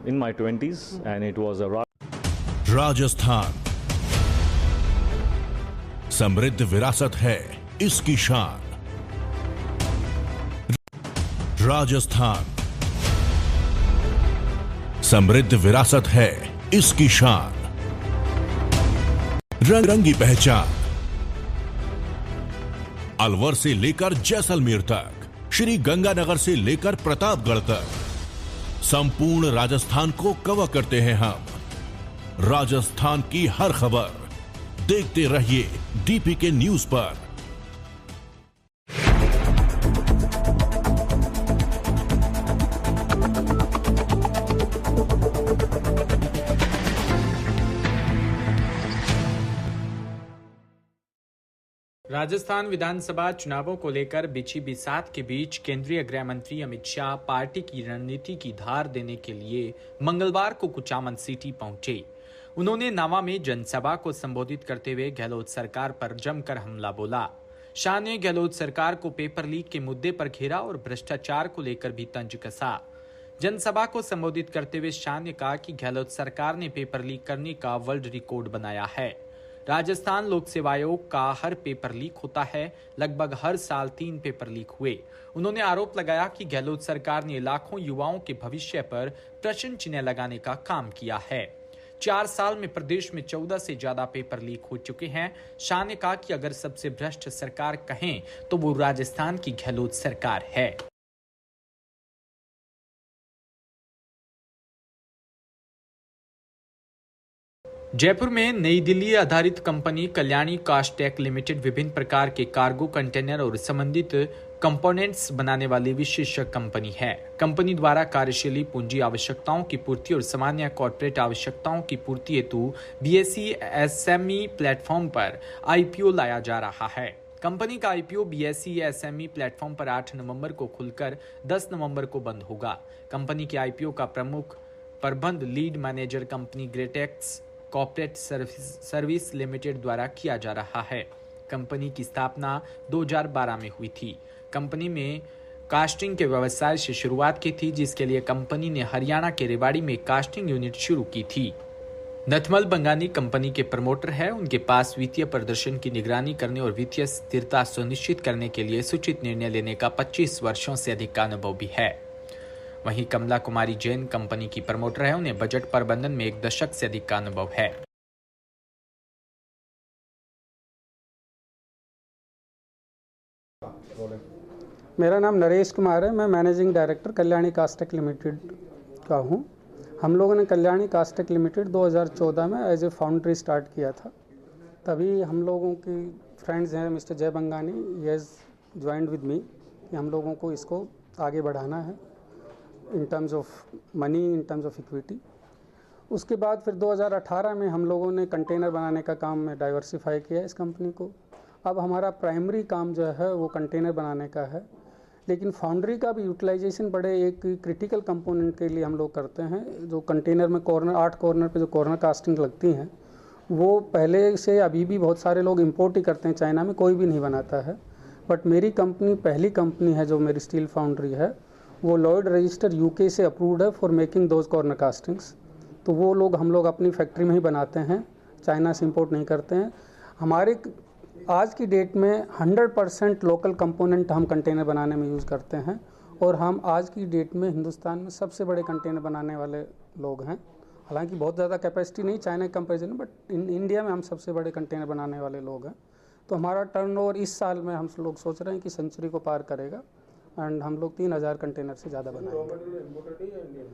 in my 20s, and it was a Rajasthan समृद्ध विरासत है इसकी शान। राजस्थान समृद्ध विरासत है इसकी शान। रंग रंगी पहचान अलवर से लेकर जैसलमेर तक, श्री गंगानगर से लेकर प्रतापगढ़ तक, संपूर्ण राजस्थान को कवर करते हैं हम। राजस्थान की हर खबर देखते रहिए डीपीके न्यूज पर। राजस्थान विधानसभा चुनावों को लेकर बिछी बिसात के बीच केंद्रीय गृह मंत्री अमित शाह पार्टी की रणनीति की धार देने के लिए मंगलवार को कुचामन सिटी पहुंचे। उन्होंने नावा में जनसभा को संबोधित करते हुए गहलोत सरकार पर जमकर हमला बोला। शाह ने गहलोत सरकार को पेपर लीक के मुद्दे पर घेरा और भ्रष्टाचार को लेकर भी तंज कसा। जनसभा को संबोधित करते हुए शाह ने कहा कि गहलोत सरकार ने पेपर लीक करने का वर्ल्ड रिकॉर्ड बनाया है। राजस्थान लोक सेवा आयोग का हर पेपर लीक होता है। लगभग हर साल 3 पेपर लीक हुए। उन्होंने आरोप लगाया कि गहलोत सरकार ने लाखों युवाओं के भविष्य पर प्रश्न चिन्ह लगाने का काम किया है। 4 साल में प्रदेश में 14 से ज्यादा पेपर लीक हो चुके हैं। शाह ने कहा कि अगर सबसे भ्रष्ट सरकार कहें तो वो राजस्थान की गहलोत सरकार है। जयपुर में नई दिल्ली आधारित कंपनी कल्याणी कास्टेक लिमिटेड विभिन्न प्रकार के कार्गो कंटेनर और संबंधित कंपोनेंट्स बनाने वाली विशेष कंपनी है। कंपनी द्वारा कार्यशील पूंजी आवश्यकताओं की पूर्ति और सामान्य कॉर्पोरेट आवश्यकताओं की पूर्ति हेतु बीएसई एसएमई प्लेटफॉर्म पर आईपीओ लाया जा रहा है। कंपनी का आईपीओ बीएसई एसएमई प्लेटफॉर्म पर 8 नवंबर को खुलकर 10 नवंबर को बंद होगा। कंपनी के आईपीओ का प्रमुख प्रबंध lead manager company Gretex corporate service limited द्वारा किया जा रहा है। कंपनी की स्थापना 2012 में हुई थी। कंपनी में कास्टिंग के व्यवसाय से शुरुआत की थी, जिसके लिए कंपनी ने हरियाणा के रेवाड़ी में कास्टिंग यूनिट शुरू की थी। नथमल बंगानी कंपनी के प्रमोटर है। उनके पास वित्तीय प्रदर्शन की निगरानी करने और वित्तीय स्थिरता सुनिश्चित करने के लिए सूचित निर्णय लेने का 25 वर्षों से अधिक का अनुभव भी है। वहीं कमला कुमारी जैन कंपनी की प्रमोटर है। उन्हें बजट प्रबंधन में 1 दशक से अधिक का अनुभव है। मेरा नाम नरेश कुमार है। मैं managing director Kalyani Castech limited का हूँ। हम लोगों ने कल्याणी कास्टेक लिमिटेड 2014 में एज ए फाउंड्री स्टार्ट किया था। तभी हम लोगों की फ्रेंड्स हैं mister Jay Bangani, he has joined with me कि हम लोगों को इसको आगे बढ़ाना है in terms of money, in terms of equity. उसके बाद फिर 2018 में हम लोगों ने कंटेनर बनाने का काम में डाइवर्सिफाई किया इस कंपनी को। अब हमारा प्राइमरी काम जो है वो कंटेनर बनाने का है, लेकिन फाउंड्री का भी यूटिलाइजेशन बड़े एक क्रिटिकल कंपोनेंट के लिए हम लोग करते हैं। जो कंटेनर में कॉर्नर 8 कॉर्नर पे जो कॉर्नर कास्टिंग लगती हैं वो पहले से अभी भी बहुत सारे लोग इंपोर्ट ही करते हैं, चाइना में कोई भी नहीं बनाता है। बट मेरी कंपनी पहली कंपनी है जो मेरी स्टील फाउंड्री है, वो लॉयड रजिस्टर यूके से अप्रूव्ड है for making those corner castings. तो वो लोग हम लोग अपनी फैक्ट्री में ही बनाते हैं, चाइना से इंपोर्ट नहीं करते हैं। हमारे आज की डेट में 100% लोकल कंपोनेंट हम कंटेनर बनाने में यूज़ करते हैं और हम आज की डेट में हिंदुस्तान में सबसे बड़े कंटेनर बनाने वाले लोग हैं। हालांकि बहुत ज़्यादा कैपेसिटी नहीं चाइना के कंपेरिजन में, बट इंडिया में हम सबसे बड़े कंटेनर बनाने वाले लोग हैं। तो हमारा टर्नओवर इस साल में हम लोग सोच रहे हैं कि सेंचुरी को पार करेगा एंड हम लोग 3000 कंटेनर से ज़्यादा बनाएंगे।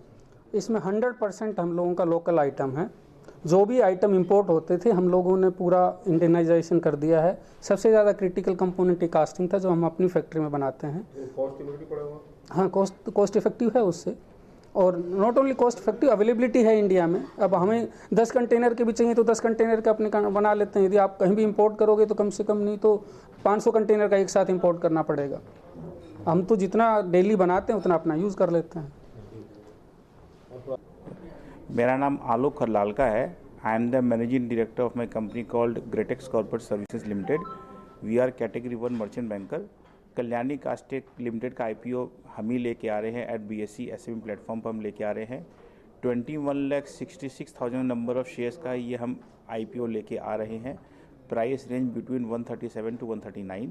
इसमें 100% हम लोगों का लोकल आइटम है। जो भी आइटम इंपोर्ट होते थे हम लोगों ने पूरा इंडियनाइजेशन कर दिया है। सबसे ज़्यादा क्रिटिकल कंपोनेंट एक कास्टिंग था जो हम अपनी फैक्ट्री में बनाते हैं। हाँ, कॉस्ट इफेक्टिव है उससे, और not only cost effective, availability है इंडिया में। अब हमें 10 कंटेनर के भी चाहिए तो 10 कंटेनर का अपने बना लेते हैं। यदि आप कहीं भी इंपोर्ट करोगे तो कम से कम नहीं तो 500 कंटेनर का एक साथ इंपोर्ट करना पड़ेगा। हम तो जितना डेली बनाते हैं उतना अपना यूज़ कर लेते हैं। मेरा नाम आलोक खरलाल का है। I am the managing director of my company called Gretex corporate services limited. We are category 1 merchant banker. Kalyani Castech limited का आईपीओ हम ही लेके आ रहे हैं एट बीएसई एसएमई प्लेटफॉर्म पर हम लेके आ रहे हैं। 21,66,000 नंबर ऑफ शेयर्स का ये हम IPO लेके आ रहे हैं। Price range between 137 to 139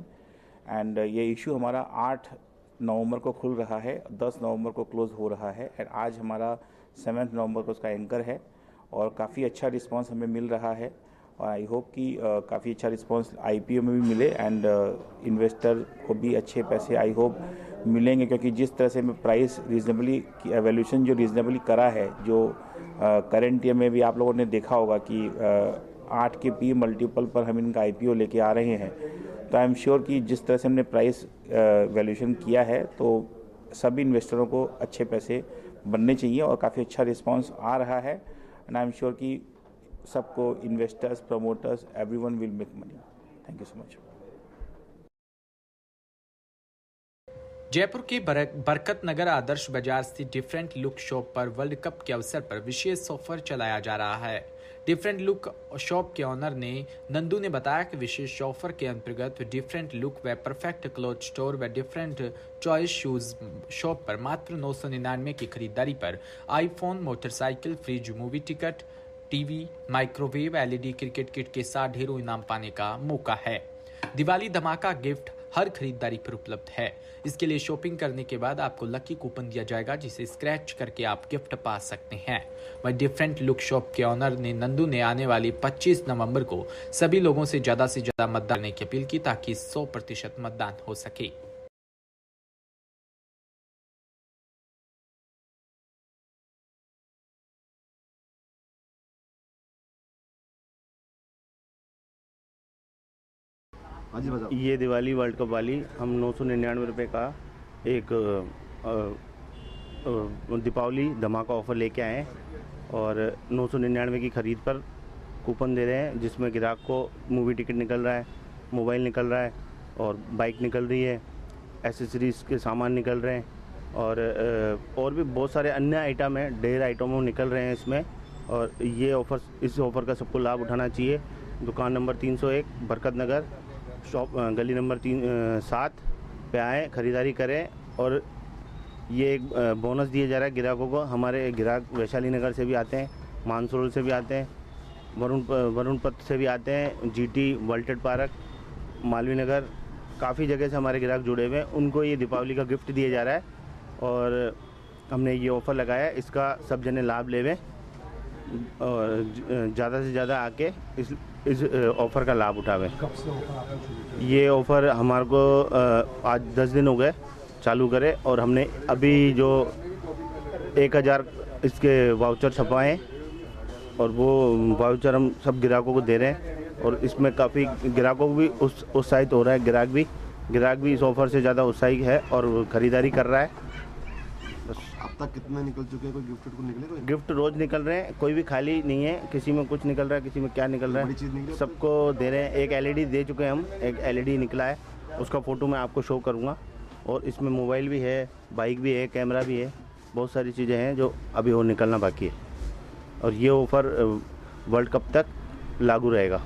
and ये इशू हमारा 8 नवंबर को खुल रहा है, 10 नवंबर को क्लोज हो रहा है एंड आज हमारा 7 नवंबर को उसका एंकर है और काफ़ी अच्छा रिस्पांस हमें मिल रहा है और आई होप कि काफ़ी अच्छा रिस्पांस IPO में भी मिले एंड इन्वेस्टर को भी अच्छे पैसे आई होप मिलेंगे, क्योंकि जिस तरह से हमें प्राइस रीजनेबली वैल्यूएशन जो रीजनेबली करा है, जो करंट ईयर में भी आप लोगों ने देखा होगा कि 8 के P मल्टीपल पर हम इनका IPO लेके आ रहे हैं, तो आई एम श्योर कि जिस तरह से हमने प्राइस वैल्यूएशन किया है तो सभी इन्वेस्टरों को अच्छे पैसे बनने चाहिए और काफ़ी अच्छा रिस्पांस आ रहा है एंड आई एम श्योर कि सबको investors, promoters, everyone will make money. Thank you so much. Jaipur के बरकत नगर आदर्श बाजार स्थित डिफरेंट लुक शॉप पर वर्ल्ड कप के अवसर पर विशेष ऑफर चलाया जा रहा है। डिफरेंट लुक शॉप के ऑनर नंदू ने बताया कि विशेष ऑफर के अंतर्गत डिफरेंट लुक व परफेक्ट क्लॉथ स्टोर व डिफरेंट चॉइस शूज शॉप पर मात्र 999 की खरीदारी पर iPhone, motorcycle, fridge, movie ticket, TV, microwave, LED cricket kit के साथ ढेरों इनाम पाने का मौका है। दिवाली धमाका गिफ्ट हर खरीदारी पर उपलब्ध है। इसके लिए शॉपिंग करने के बाद आपको लकी कूपन दिया जाएगा जिसे स्क्रैच करके आप गिफ्ट पा सकते हैं। वह डिफरेंट लुक शॉप के ऑनर नंदू ने आने वाली 25 नवंबर को सभी लोगों से ज्यादा मतदान करने की अपील की ताकि 100% मतदान हो सके। ये दिवाली वर्ल्ड कप वाली हम 999 रुपये का एक दीपावली धमाका ऑफ़र लेके आए हैं और 999 की ख़रीद पर कूपन दे रहे हैं जिसमें ग्राहक को मूवी टिकट निकल रहा है, मोबाइल निकल रहा है और बाइक निकल रही है, एसेसरीज़ के सामान निकल रहे हैं और भी बहुत सारे अन्य आइटम हैं, ढेर आइटमों निकल रहे हैं इसमें। और ये ऑफ़र, इस ऑफ़र का सबको लाभ उठाना चाहिए। दुकान नंबर 301 बरकत नगर, शॉप गली नंबर 7 पे आएँ, ख़रीदारी करें। और ये एक बोनस दिया जा रहा है ग्राहकों को। हमारे ग्राहक वैशाली नगर से भी आते हैं, मानसरोवर से भी आते हैं, वरुणपत से भी आते हैं, GT, वर्ल्टेड पार्क, मालवीय नगर, काफ़ी जगह से हमारे ग्राहक जुड़े हुए हैं। उनको ये दीपावली का गिफ्ट दिया जा रहा है और हमने ये ऑफ़र लगाया है, इसका सब जने लाभ लेवें और ज़्यादा से ज़्यादा आके इस ऑफ़र का लाभ उठावें। ये ऑफ़र हमारे को आज 10 दिन हो गए चालू करे और हमने अभी जो 1000 इसके वाउचर छपवाए और वो वाउचर हम सब ग्राहकों को दे रहे हैं और इसमें काफ़ी ग्राहकों को भी उत्साहित हो रहा है। ग्राहक भी इस ऑफ़र से ज़्यादा उत्साहित है और ख़रीदारी कर रहा है। बस अब तक कितने निकल चुके हैं? कोई गिफ्ट को निकले? कोई गिफ्ट रोज़ निकल रहे हैं, कोई भी खाली नहीं है, किसी में कुछ निकल रहा है, किसी में क्या निकल रहा है, सबको दे रहे हैं। एक LED दे चुके हैं हम, एक LED निकला है, उसका फ़ोटो मैं आपको शो करूँगा। और इसमें मोबाइल भी है, बाइक भी है, कैमरा भी है, बहुत सारी चीज़ें हैं जो अभी और निकलना बाकी है। और ये ऑफ़र वर्ल्ड कप तक लागू रहेगा।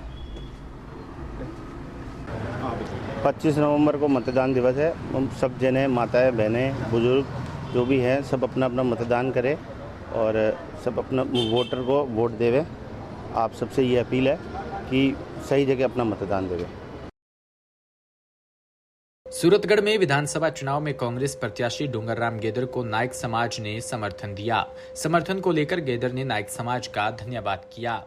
25 नवंबर को मतदान दिवस है। हम सब जने, माताएं, बहनें, बुजुर्ग जो भी हैं, सब अपना अपना मतदान करें और सब अपना वोटर को वोट देवें। आप सबसे ये अपील है कि सही जगह अपना मतदान देवें। सूरतगढ़ में विधानसभा चुनाव में कांग्रेस प्रत्याशी डूंगरराम गेदर को नायक समाज ने समर्थन दिया। समर्थन को लेकर गेदर ने नायक समाज का धन्यवाद किया।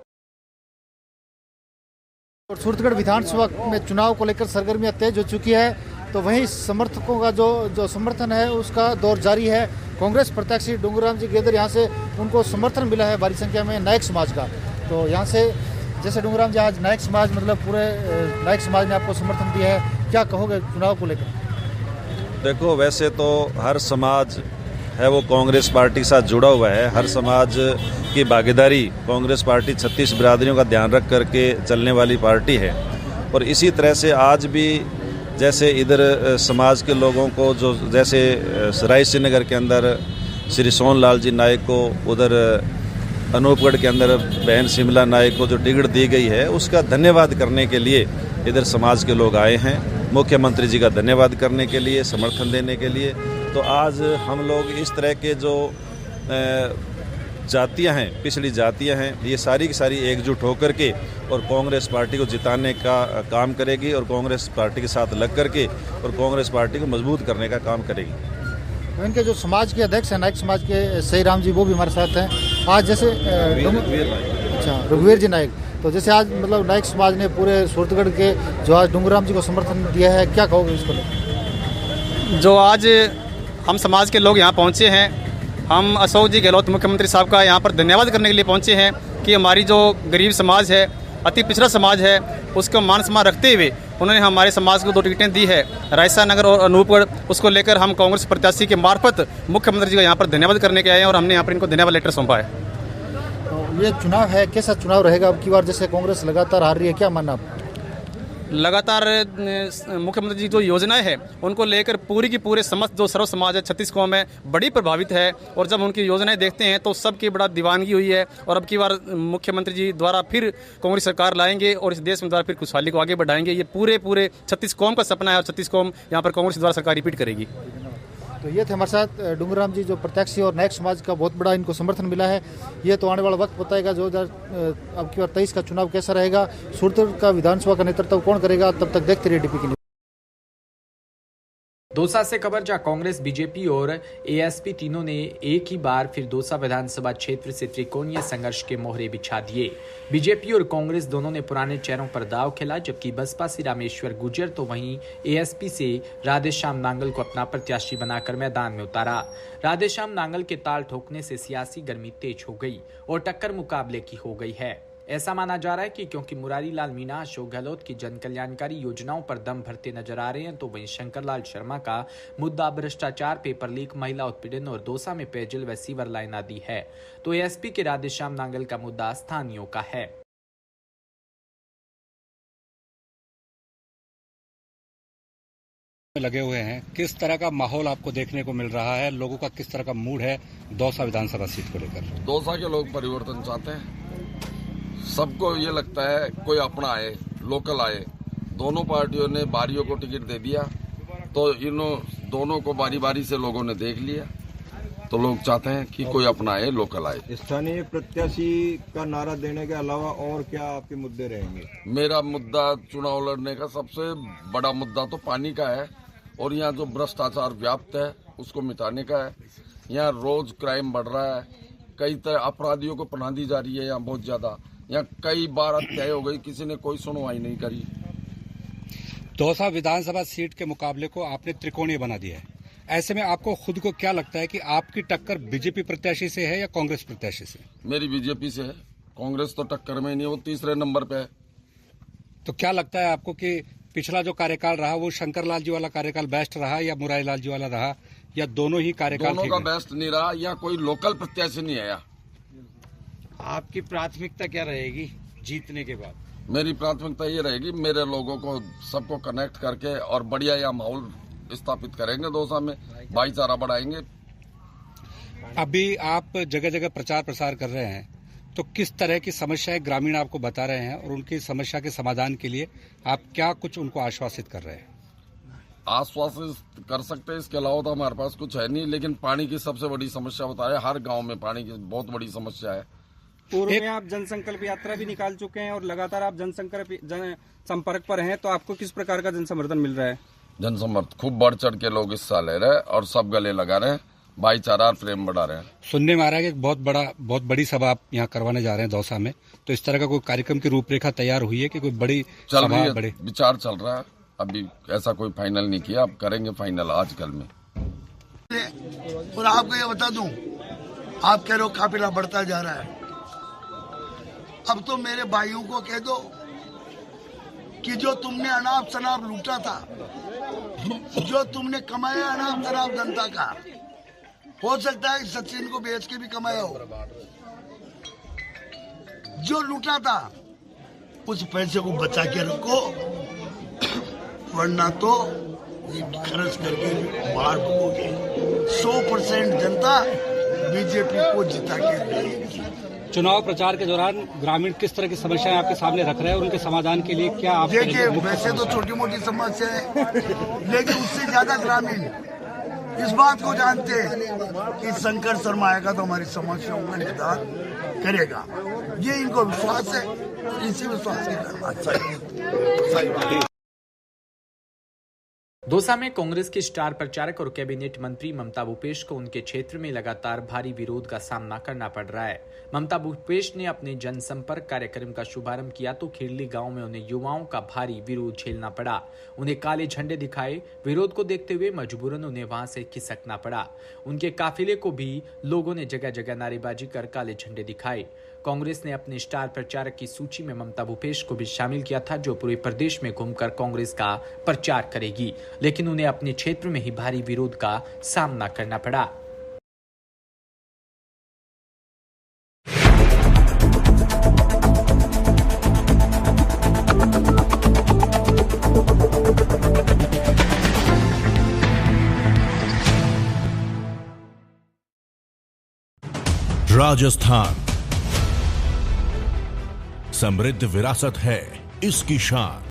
और सूरतगढ़ विधानसभा में चुनाव को लेकर सरगर्मियां तेज हो चुकी है, तो वहीं समर्थकों का जो समर्थन है उसका दौर जारी है। कांग्रेस प्रत्याशी डूंगरराम जी गेदर यहाँ से उनको समर्थन मिला है भारी संख्या में नायक समाज का। तो यहाँ से जैसे डूंगरराम जी आज नायक समाज, मतलब पूरे नायक समाज ने आपको समर्थन दिया है, क्या कहोगे चुनाव को लेकर? देखो, वैसे तो हर समाज है वो कांग्रेस पार्टी के साथ जुड़ा हुआ है। हर समाज की भागीदारी कांग्रेस पार्टी 36 बिरादरियों का ध्यान रख करके चलने वाली पार्टी है। और इसी तरह से आज भी जैसे इधर समाज के लोगों को, जो जैसे सराय श्रीनगर के अंदर श्री सोनलाल जी नायक को, उधर अनूपगढ़ के अंदर बहन शिमला नायक को जो टिकट दी गई है, उसका धन्यवाद करने के लिए इधर समाज के लोग आए हैं। मुख्यमंत्री जी का धन्यवाद करने के लिए, समर्थन देने के लिए। तो आज हम लोग इस तरह के जो जातियां हैं, पिछड़ी जातियां हैं, ये सारी की सारी एकजुट होकर के और कांग्रेस पार्टी को जिताने का काम करेगी और कांग्रेस पार्टी के साथ लग करके और कांग्रेस पार्टी को मजबूत करने का काम करेगी। इनके जो समाज के अध्यक्ष हैं, नायक समाज के सही राम जी, वो भी हमारे साथ हैं। आज जैसे रघुवीर जी नायक, तो जैसे आज मतलब नायक समाज ने पूरे सूरतगढ़ के जो आज डूंगराम जी को समर्थन दिया है, क्या कहोगे इसको? जो आज हम समाज के लोग यहाँ पहुँचे हैं, हम अशोक जी गहलोत मुख्यमंत्री साहब का यहाँ पर धन्यवाद करने के लिए पहुँचे हैं कि हमारी जो गरीब समाज है, अति पिछड़ा समाज है, उसको मान सम्मान रखते हुए उन्होंने हमारे समाज को 2 टिकटें दी है, रायसा नगर और अनूपगढ़। उसको लेकर हम कांग्रेस प्रत्याशी के मार्फत मुख्यमंत्री जी को यहाँ पर धन्यवाद करने के आए हैं और हमने यहाँ पर इनको धन्यवाद लेटर सौंपा है। तो ये चुनाव है, कैसा चुनाव रहेगा अब की बार? जैसे कांग्रेस लगातार हार रही है, क्या मानना आप? लगातार मुख्यमंत्री जी जो योजनाएं हैं उनको लेकर पूरी की पूरे समस्त जो सर्व समाज है, 36 कौम है, बड़ी प्रभावित है। और जब उनकी योजनाएं देखते हैं तो सबकी बड़ा दीवानगी हुई है। और अब की बार मुख्यमंत्री जी द्वारा फिर कांग्रेस सरकार लाएंगे और इस देश में द्वारा फिर खुशहाली को आगे बढ़ाएंगे। ये पूरे 36 कौम का सपना है और 36 कौम यहाँ पर कांग्रेस द्वारा सरकार रिपीट करेगी। तो ये थे हमारे साथ डूंगराम जी, जो प्रत्याशी और नायक समाज का बहुत बड़ा इनको समर्थन मिला है। ये तो आने वाला वक्त बताएगा 2023 का चुनाव कैसा रहेगा, सूरतगढ़ का विधानसभा का नेतृत्व कौन करेगा। तब तक देखते रहिए डीपी की न्यूज़। दौसा से खबर, जहां कांग्रेस, बीजेपी और एएसपी तीनों ने एक ही बार फिर दौसा विधानसभा क्षेत्र से त्रिकोणीय संघर्ष के मोहरे बिछा दिए। बीजेपी और कांग्रेस दोनों ने पुराने चेहरों पर दाव खेला, जबकि बसपा से रामेश्वर गुर्जर तो वहीं एएसपी से राधेश्याम नांगल को अपना प्रत्याशी बनाकर मैदान में उतारा। राधेश्याम नांगल के ताल ठोकने से सियासी गर्मी तेज हो गई और टक्कर मुकाबले की हो गई है। ऐसा माना जा रहा है कि क्योंकि मुरारी लाल मीणा अशोक गहलोत की जन कल्याणकारी योजनाओं पर दम भरते नजर आ रहे हैं, तो वहीं शंकर लाल शर्मा का मुद्दा भ्रष्टाचार, पेपर लीक, महिला उत्पीड़न और दौसा में पेयजल व सीवर लाइन आदि है, तो एएसपी के राधेश्याम नांगल का मुद्दा स्थानीयों का है। लगे हुए हैं, किस तरह का माहौल आपको देखने को मिल रहा है? लोगों का किस तरह का मूड है दौसा विधानसभा सीट को लेकर? दौसा के लोग परिवर्तन चाहते हैं। सबको ये लगता है कोई अपना आए, लोकल आए। दोनों पार्टियों ने बारियों को टिकट दे दिया, तो इन दोनों को बारी बारी से लोगों ने देख लिया, तो लोग चाहते हैं कि कोई अपना आए, लोकल आए। स्थानीय प्रत्याशी का नारा देने के अलावा और क्या आपके मुद्दे रहेंगे? मेरा मुद्दा चुनाव लड़ने का सबसे बड़ा मुद्दा तो पानी का है और यहाँ जो भ्रष्टाचार व्याप्त है उसको मिटाने का है। यहाँ रोज क्राइम बढ़ रहा है, कई तरह अपराधियों को पनाह दी जा रही है। यहाँ बहुत ज्यादा, यहाँ कई बार हत्याएं हो गई, किसी ने कोई सुनवाई नहीं करी। दौसा विधानसभा सीट के मुकाबले को आपने त्रिकोणीय बना दिया है। ऐसे में आपको खुद को क्या लगता है कि आपकी टक्कर बीजेपी प्रत्याशी से है या कांग्रेस प्रत्याशी से? मेरी बीजेपी से है, कांग्रेस तो टक्कर में ही नहीं, वो तीसरे नंबर पे है। तो क्या लगता है आपको कि पिछला जो कार्यकाल रहा वो शंकर लाल जी वाला कार्यकाल बेस्ट रहा या मुरारी लाल जी वाला रहा, या दोनों ही कार्यकाल? दोनों का बेस्ट नहीं रहा। यहाँ कोई लोकल प्रत्याशी नहीं आया। आपकी प्राथमिकता क्या रहेगी जीतने के बाद? मेरी प्राथमिकता ये रहेगी, मेरे लोगों को सबको कनेक्ट करके और बढ़िया यहाँ माहौल स्थापित करेंगे, दौसा में भाईचारा बढ़ाएंगे। अभी आप जगह जगह प्रचार प्रसार कर रहे हैं, तो किस तरह की समस्याएं ग्रामीण आपको बता रहे हैं और उनकी समस्या के समाधान के लिए आप क्या कुछ उनको आश्वासित कर रहे हैं? आश्वासित कर सकते हैं, इसके अलावा तो हमारे पास कुछ है नहीं। लेकिन पानी की सबसे बड़ी समस्या बता रहे, हर गाँव में पानी की बहुत बड़ी समस्या है। पूर्व में आप जनसंकल्प यात्रा भी निकाल चुके हैं और लगातार आप संपर्क पर हैं, तो आपको किस प्रकार का जन समर्थन मिल रहा है? जन समर्थन खूब बढ़ चढ़ के लोग हिस्सा ले रहे हैं और सब गले लगा रहे हैं, भाईचारा और प्रेम बढ़ा रहे हैं। सुनने में आ रहा है कि बहुत बड़ी सभा आप यहाँ करवाने जा रहे हैं दौसा में, तो इस तरह का कोई कार्यक्रम की रूपरेखा तैयार हुई है कि कोई बड़ी चल रही है? बड़े विचार चल रहा है, अभी ऐसा कोई फाइनल नहीं किया, अब करेंगे फाइनल आजकल में। और आपको ये बता दूं, आप कह रहे हो काफिला बढ़ता जा रहा है, अब तो मेरे भाइयों को कह दो कि जो तुमने अनाप शनाप लूटा था, जो तुमने कमाया अनाप शनाप जनता का, हो सकता है सचिन को बेच के भी कमाया हो, जो लूटा था उस पैसे को बचा के रखो, वरना तो ये खर्च करके बाहर भगोगे। 100% जनता बीजेपी को जिता के देगी। चुनाव प्रचार के दौरान ग्रामीण किस तरह की समस्याएं आपके सामने रख रहे हैं और उनके समाधान के लिए क्या आप? देखिए, वैसे तो छोटी मोटी समस्या है, लेकिन उससे ज्यादा ग्रामीण इस बात को जानते हैं कि शंकर शर्मा आएगा तो हमारी समस्याओं का निदान करेगा। ये इनको विश्वास है, इसी विश्वास के करना चाहिए। दौसा में कांग्रेस की स्टार प्रचारक और कैबिनेट मंत्री ममता भूपेश को उनके क्षेत्र में लगातार भारी विरोध का सामना करना पड़ रहा है। ममता भूपेश ने अपने जनसंपर्क कार्यक्रम का शुभारंभ किया तो खिरली गांव में उन्हें युवाओं का भारी विरोध झेलना पड़ा। उन्हें काले झंडे दिखाए। विरोध को देखते हुए मजबूरन उन्हें वहां से खिसकना पड़ा। उनके काफिले को भी लोगों ने जगह जगह नारेबाजी कर काले झंडे दिखाए। कांग्रेस ने अपने स्टार प्रचारक की सूची में ममता भूपेश को भी शामिल किया था, जो पूरे प्रदेश में घूमकर कांग्रेस का प्रचार करेगी, लेकिन उन्हें अपने क्षेत्र में ही भारी विरोध का सामना करना पड़ा। राजस्थान समृद्ध विरासत है इसकी शान।